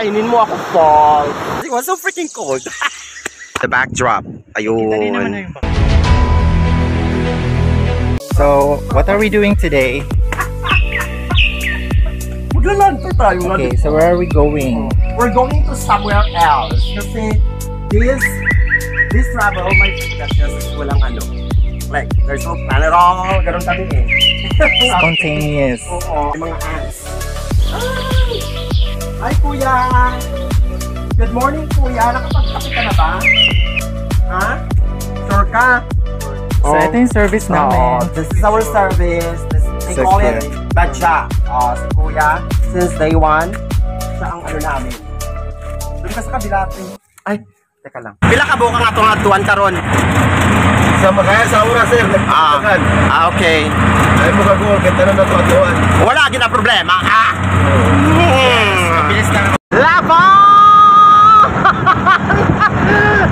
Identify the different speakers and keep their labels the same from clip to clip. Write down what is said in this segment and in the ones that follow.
Speaker 1: Kainin mo ako, Paul. It was so freaking cold. The backdrop. Ayun.
Speaker 2: So, what are we doing today?
Speaker 1: Maglalanta tayo.
Speaker 2: Okay, so where are we going?
Speaker 1: We're going to somewhere else. Kasi this travel, my suggestions is walang ano. Like, there's no plan at all. Ganun kami eh.
Speaker 2: Spontaneous.
Speaker 1: Oo, mga ants. Hi, Kuya! Good morning, Kuya. Nakapagkape ka na ba? Ha? Sure ka?
Speaker 2: So, ito yung service namin.
Speaker 1: This is our service. They call it Badja. Si Kuya, since day one, siya ang ano namin. Doon ka sa kabila. Ay, teka lang. Pila ka buka nga itong atuan karon?
Speaker 3: Sa makaya sa oras, sir.
Speaker 1: Okay.
Speaker 3: Ay mo kago, kita na ito atuan.
Speaker 1: Wala gina problema, ha?
Speaker 3: Mabilis lang.
Speaker 1: Laban!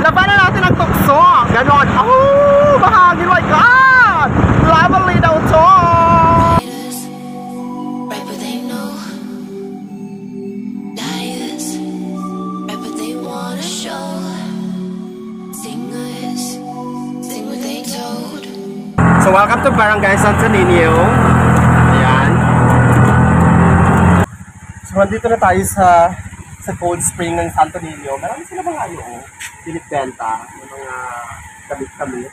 Speaker 1: Laban na natin ang tukso. Ganon. Oh, bahagi. My God! Lovely daw to.
Speaker 4: Right, but they know. Liars. Right, but they wanna show. Singers. Sing what they told.
Speaker 1: So, welcome to Barangay Santo Niño. Ayan. So, nandito na tayo sa Cold Spring ng Santo Niño. Marami sila mga pinipenta, yung mga damit-damit.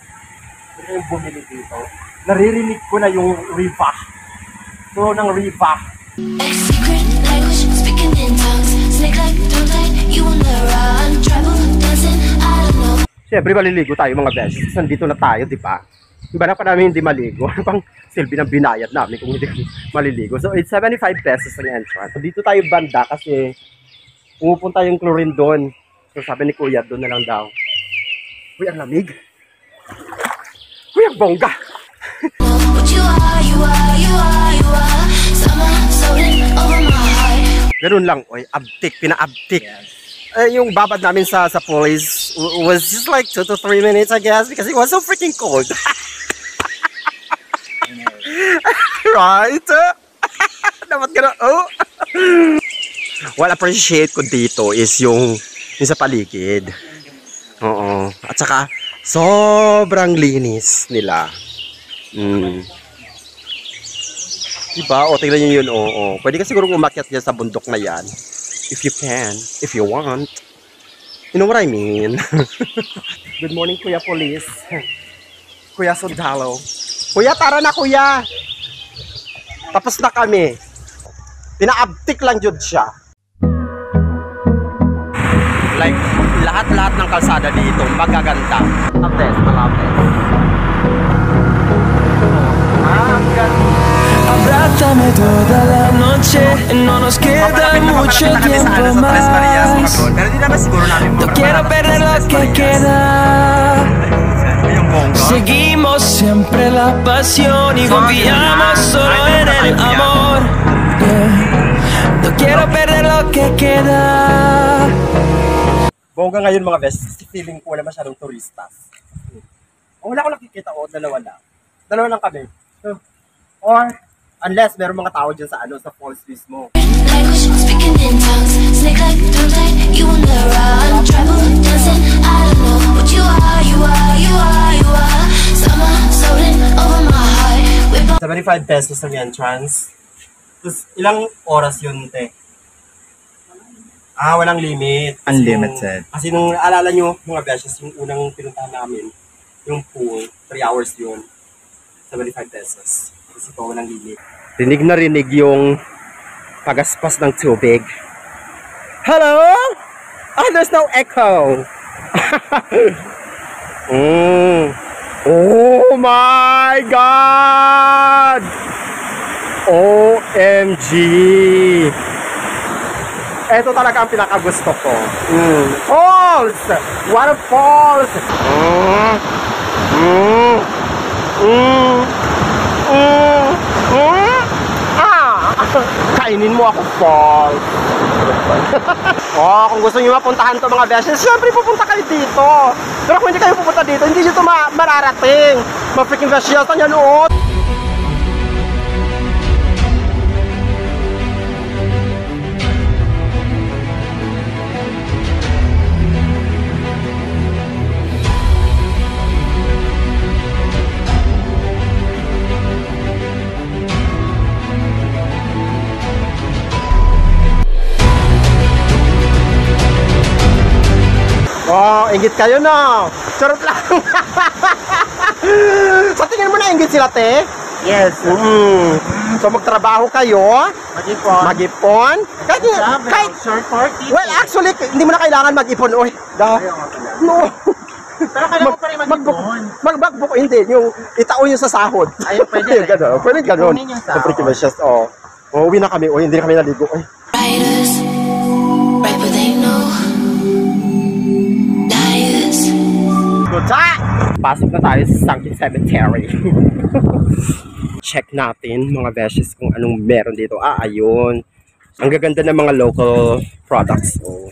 Speaker 1: Ito yung bumili dito. Naririnig ko na yung riva. So, ng riva.
Speaker 4: Secret language, speaking in tongues. Snake like, don't like, you on the run. Travel, dancing, I don't know.
Speaker 1: Siyempre, maliligo tayo mga beses. Nandito na tayo, di ba? Iba na pa namin hindi maligo. Ano pang silbi ng binayad namin kung hindi maliligo. So, it's 75 pesos ang entrance. So, dito tayo banda kasi pumupunta yung chlorine doon. So, sabi ni Kuya, doon na lang daw. Uy, ang lamig. Uy, ang bongga.
Speaker 4: What you are, you are, you are, you are. Summer, soaring over my heart.
Speaker 1: Ganun lang. Uy, abtik, pinaabtik. Yung babad namin sa police was just like 2 to 3 minutes, I guess, because it was so freaking cold. Right? Dapat gano'n. Oh. What appreciate ko dito is yung sa paligid. Oo. At saka, sobrang linis nila. Diba? O, tingnan nyo yun. Oo. Pwede ka siguro umakyat dyan sa bundok na yan. If you can. If you want. You know what I mean? Good morning, Kuya Police. Kuya Sundalo. Kuya, tara na, Kuya. Tapos na kami. Pinaabtik lang yun siya. Like, lahat-lahat ng kalsada dito, magaganda. Malapit. Ang ganda.
Speaker 5: Abrázame toda la noche, no nos queda mucho tiempo más. No quiero perder lo que queda. Seguimos siempre la pasión y confiamos solo en el amor. No quiero perder lo que queda.
Speaker 1: Bongga ngayon mga best, feeling ko wala masyadong turistas. Wala ko nakikita dalawa lang. Dalawa lang kami. Or unless meron mga tao dyan sa falls mismo.
Speaker 4: Language, speaking in tongues. Snake like, don't like, you on the run. Travel, dancing, I don't know. What you are, you are, you are, you are. Summer, soaring over my heart.
Speaker 1: 75 pesos ang entrance. Tapos ilang oras yun, te? Walang limit.
Speaker 2: Unlimited.
Speaker 1: Kasi nung alala nyo, mga beses, yung unang pinuntahan namin, yung pool, 3 hours yun. 75 pesos. Kasi ito, walang limit. Rinig na rinig yung pagaspas ng tubig. Hello? There's no echo. Oh my God! OMG! Ito talaga ang pinakagusto ko. Falls! Waterfalls! Kainin mo ako, Falls. Kung gusto nyo mapuntahan to mga beses, syempre pupunta kayo dito. Pero kung hindi kayo pupunta dito, hindi nyo ito mararating. Ma-freaking beses yan noon. Oh, inggit kayo no. Charot lang. Sa tingin mo na inggit sila, te?
Speaker 2: Yes.
Speaker 1: So magtrabaho kayo, mag-ipon. Kahit
Speaker 2: short 40.
Speaker 1: well, actually, hindi mo na kailangan mag-ipon. Oy, no.
Speaker 2: Pero kailangan ko pa rin mag-ipon.
Speaker 1: Mag-book, hindi. Yung itaon yung sa sahod.
Speaker 2: Ayun, pwede.
Speaker 1: Gano'n. Pwede gano'n.
Speaker 2: Kunin yung sahod.
Speaker 1: Uwi na kami. Hindi na kami naligo. Oy.
Speaker 4: Writers, right where they know. Liars.
Speaker 1: Good time! Pasok na tayo sa Sanctum Cemetery. Check natin mga beshes kung anong meron dito. Ayun. Ang gaganda ng mga local products. So,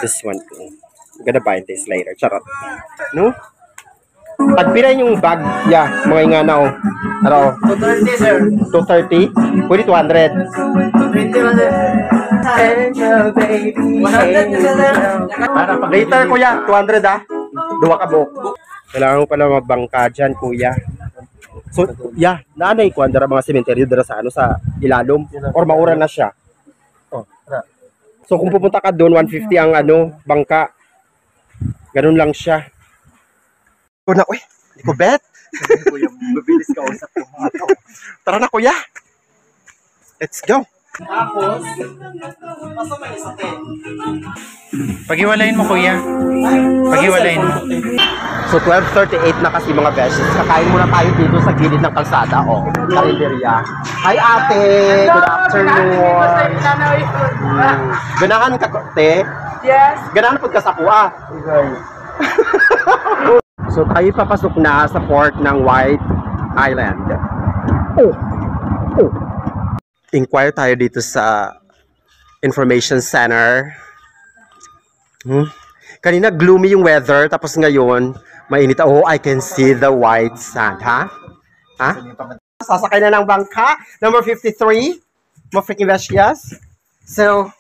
Speaker 1: this one. I'm gonna buy this later. Charot. No? Pagpiran yung bag. Yeah, mga ingana o. Ano?
Speaker 2: 230, sir.
Speaker 1: 230? Pwede 200.
Speaker 2: 220, Angel, baby. 100,
Speaker 1: Later, kuya. 200 ah. Duwa ka buhok. Kailangan mo pala magbangka dyan, kuya. So, yeah. Naanay ko, andara mga sementeryo dara sa ano, sa ilalom. Or maura na siya. So, kung pupunta ka doon, 150 ang ano, bangka. Ganun lang siya. Una, uy, hindi ko bet.
Speaker 2: Kuya, mabilis ka usap yung mga to.
Speaker 1: Tara na, kuya. Let's go.
Speaker 2: Tapos, pag-iwalayin mo, kuya. Pag-iwalayin mo.
Speaker 1: So, 12:38 na kasi mga beses. Kakain muna tayo dito sa gilid ng kalsada. O, karinderya. Hi, ate. Good afternoon. Ganahan ka, te?
Speaker 2: Yes.
Speaker 1: Ganahan po ka sa kuha. So, tayo papasok na sa port ng White Island. Oh. Inquire tayo dito sa information center. Kanina gloomy yung weather, tapos ngayon mainit. Oh, I can see the white sand, ha? Ha? Sasakay na ng bangka, number 53, mga freaking veshias. So,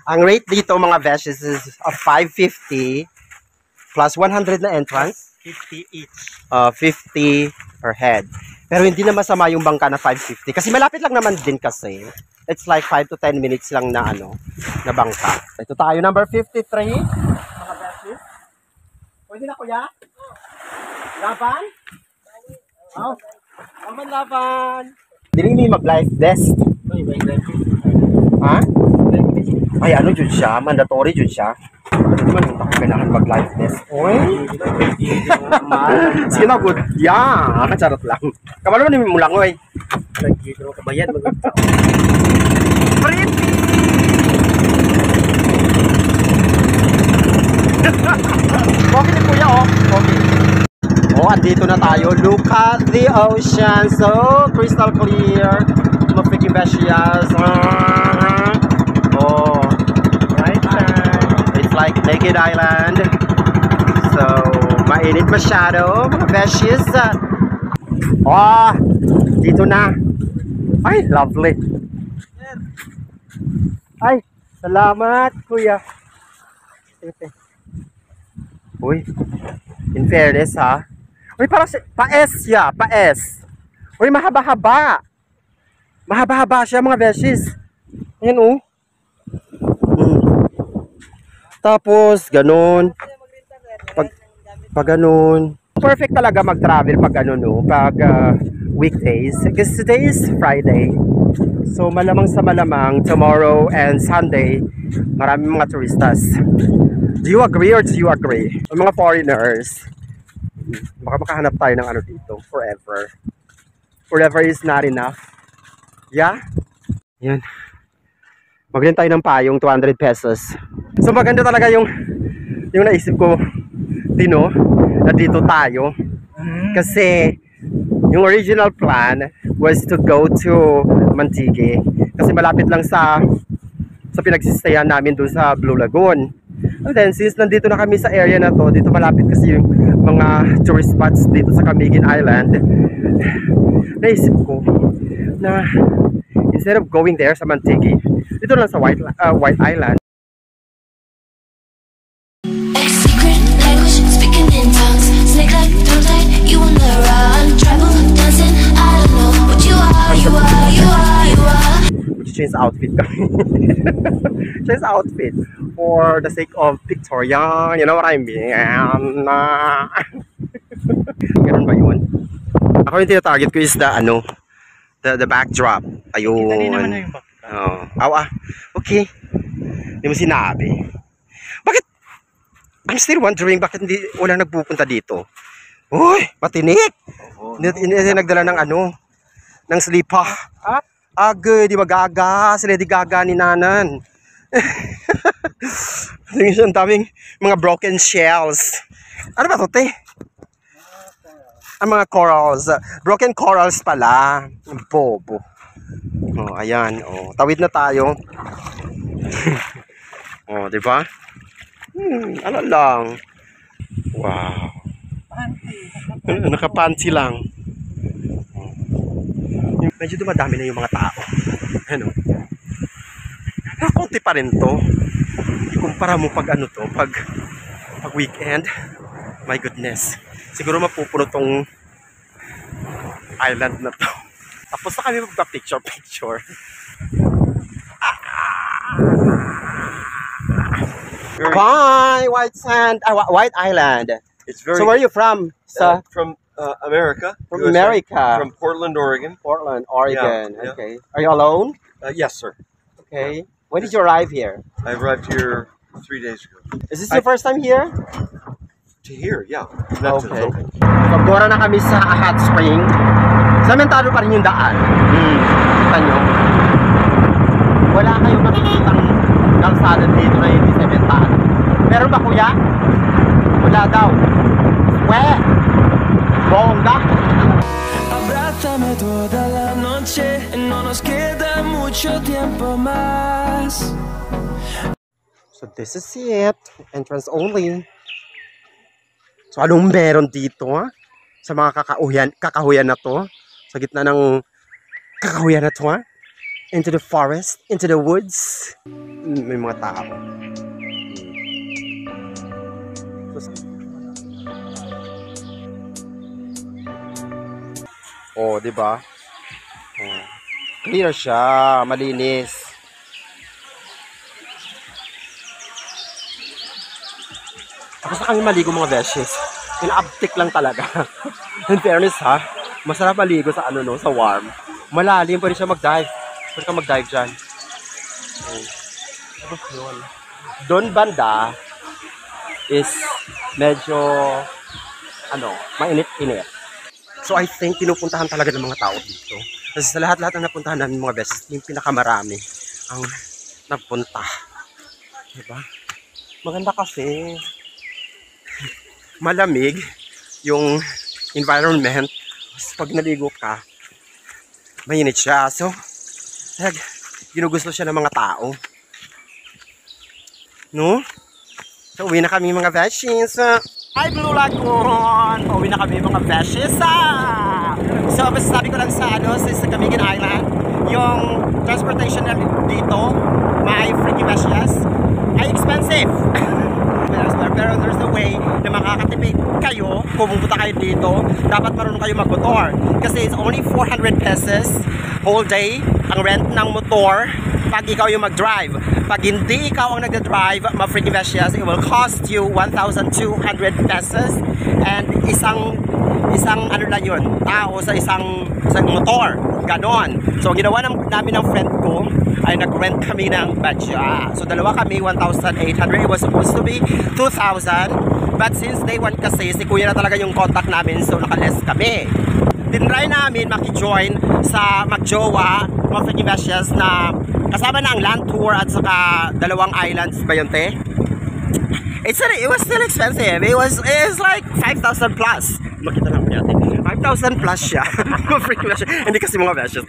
Speaker 1: ang rate dito mga veshias is 550 plus 100 na entrance.
Speaker 2: 50 each.
Speaker 1: 50 per head. Pero hindi na masama yung bangka na 550 kasi malapit lang naman din kasi. It's like 5 to 10 minutes lang na ano, na bangka. Ito tayo number 53. Mga besties. Pwede na kuya? Laban? Oh. Laban. Dili ni mag-life vest. Ha? Ay, ano dyan siya? Mandatory dyan siya. Hindi man yung kailangan mag-life vest. Oy? Sige na, good. Yeah, charot lang. Kamalo ni mo lang, oy. Nag-giro ka ba yan? Pretty! Okay ni kuya, oh. Okay. Oh, andito na tayo. Look at the ocean. So crystal clear. Mga freaking beshias. Oh. Right side. It's like naked island. So, mainit masyado. Mga beshies. Oh, dito na. Ay, lovely. Ay, salamat, kuya. Uy, in fairness, ha? Uy, parang pa-S siya, pa-S. Uy, mahaba-haba. Mahaba-haba siya, mga beshies. Ayan, oh. Tapos, ganun. Pag ganun. Perfect talaga mag-travel pag ano, no? Pag weekdays. Because today is Friday. So, malamang sa malamang, tomorrow and Sunday, maraming mga turistas. Do you agree or do you agree? Mga foreigners, baka makahanap tayo ng ano dito, forever. Forever is not enough. Yeah? Yan. Magbili tayo ng payong, 200 pesos. So maganda talaga yung naisip ko, Tino, na dito tayo. Kasi yung original plan was to go to Mantigue. Kasi malapit lang sa pinagsistayan namin doon sa Blue Lagoon. And then since nandito na kami sa area na to, dito malapit kasi yung mga tourist spots dito sa Camiguin Island, naisip ko na instead of going there sa Mantigue, dito lang sa White Island.
Speaker 4: Secret language, speaking in tongues. Snake like, tongue tight, you on the run. Tribal dancing, I don't know what you are, you are, you are, you are.
Speaker 1: mag-change outfit kami. Change outfit for the sake of Victoria. You know what I mean? Ganun ba yun? Ako yung tinatarget ko is the ano, the backdrop. Ayun.
Speaker 2: Kita din naman na yung backdrop.
Speaker 1: Oh. Okay. Hindi mo sinabi. Bakit? I'm still wondering bakit hindi wala nagpupunta dito. Uy, matinik. Hindi nagdala ng ano, ng slipa. Agad, di ba gaga? Sila di gaga ni Nanan. Ang daming mga broken shells. Ano ba ito, te? Ang mga corals. Broken corals pala. Bobo. Oh, ayan. Oh, tawid na tayo. Oh, di ba? Ano lang. Wow. Nakapansi lang. Medyo dumadami na yung mga tao. Ano? Kaunti pa rin to. Ikumpara mo pag ano to, pag weekend. My goodness. Siguro mapupuno tong island na to. Tapos na kami magpa-picture. Bye, White Sand, White Island.
Speaker 3: It's very.
Speaker 1: So where are you from?
Speaker 3: From America.
Speaker 1: From
Speaker 3: USA.
Speaker 1: America.
Speaker 3: From Portland, Oregon.
Speaker 1: Portland, Oregon.
Speaker 3: Yeah.
Speaker 1: Okay. Are you alone?
Speaker 3: Yes, sir.
Speaker 1: Okay. When did you arrive here?
Speaker 3: I arrived here 3 days ago.
Speaker 1: Is this your first time here?
Speaker 3: To here, yeah. Not
Speaker 1: Okay.
Speaker 3: to local.
Speaker 1: Pagdora na kami sa hot spring. Samentado pa rin yung daan. Kita nyo? Wala kayong makikitang kalsada dito na hindi sementado. Meron ba kuya? Wala daw. Weh! Bongga!
Speaker 5: Abrázame toda la noche, no nos queda mucho tiempo más.
Speaker 1: So this is it. Entrance only. So anong meron dito ha? Sa mga kakahuyan na to? Sa gitna ng kakahuyan na to ha? Into the forest, into the woods. May mga tao. Oh, di ba? Oh. Clear siya, malinis. Tapos na kami maligo mga beshes. Pina-uptick lang talaga. In fairness ha, masarap maligo sa ano no, sa warm. Malalim pa rin siya mag-dive. Pwede ka mag-dive dyan. Tapos yun. Doon banda is medyo ano, mainit-init. So I think pinupuntahan talaga ng mga tao dito. Kasi sa lahat-lahat na napuntahan namin mga beshes, yung pinakamarami ang nagpunta. Diba? Maganda kasi. Malamig yung environment. Pag naligo ka, mainit siya. So, ginugusto siya ng mga tao. No? So, uwi na kami mga beshies. Hi, Blue Lagoon! Uwi na kami mga beshies. So, basta sabi ko lang sa Camiguin Island, yung transportation na dito, may freaking beshies, ay expensive. Pero there's a way na makakatipid kayo kung pupunta kayo dito. Dapat marunong kayo magmotor kasi it's only 400 pesos whole day ang rent ng motor pag ikaw yung mag-drive. Pag hindi ikaw ang nag-drive, ma-freaking beshies, it will cost you 1,200 pesos and isang ano lang yun, tao sa isang motor. Ganon. So ginawa namin ng friend ko ay nag-rent kami ng badya. So dalawa kami, 1,800. It was supposed to be 2,000. But since day one kasi, si kuya na talaga yung contact namin, so naka-less kami. Tinry namin maki-join sa magjowa, mga freaking beshies na kasama na ang land tour at saka dalawang islands ba yun, te? It was still expensive. It was like 5,000 plus. Makita lang mo natin. 5,000 plus siya. Hindi kasi mga beshes.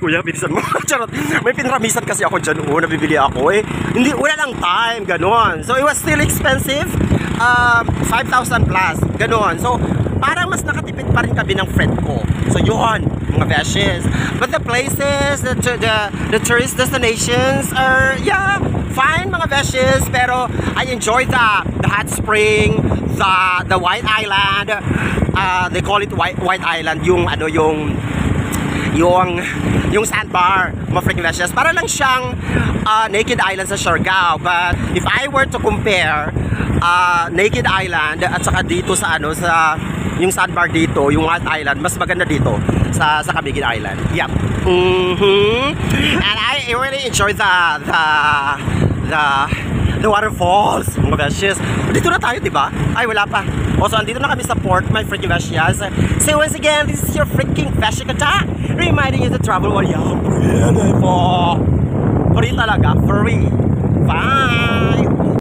Speaker 1: Kuya, bilisan mo. Charot. May pinramisan kasi ako dyan. Nabibili ako eh. Hindi, wala lang time. Ganon. So, it was still expensive. 5,000 plus. Ganon. So, parang mas nakatipid pa rin kami ng friend ko. So, yun. Mga beshes. But the places, the tourist destinations are, yeah, fine mga beshes. Pero, I enjoyed the hot spring, the White Island. They call it White Island, yung yung sandbar, mga freaking lashes. Para lang siyang Naked Island sa Siargao. But if I were to compare Naked Island at saka dito sa sa yung sandbar dito, yung White Island, mas maganda dito sa Camiguin Island. Yep. And I really enjoy the waterfalls. Mga beshes. Dito na tayo, diba? Ay, wala pa. Also, andito na kami sa port, my freaking beshes. So once again, this is your freaking Beshi Kata, reminding you to travel while you're beautiful. Free talaga, free. Bye!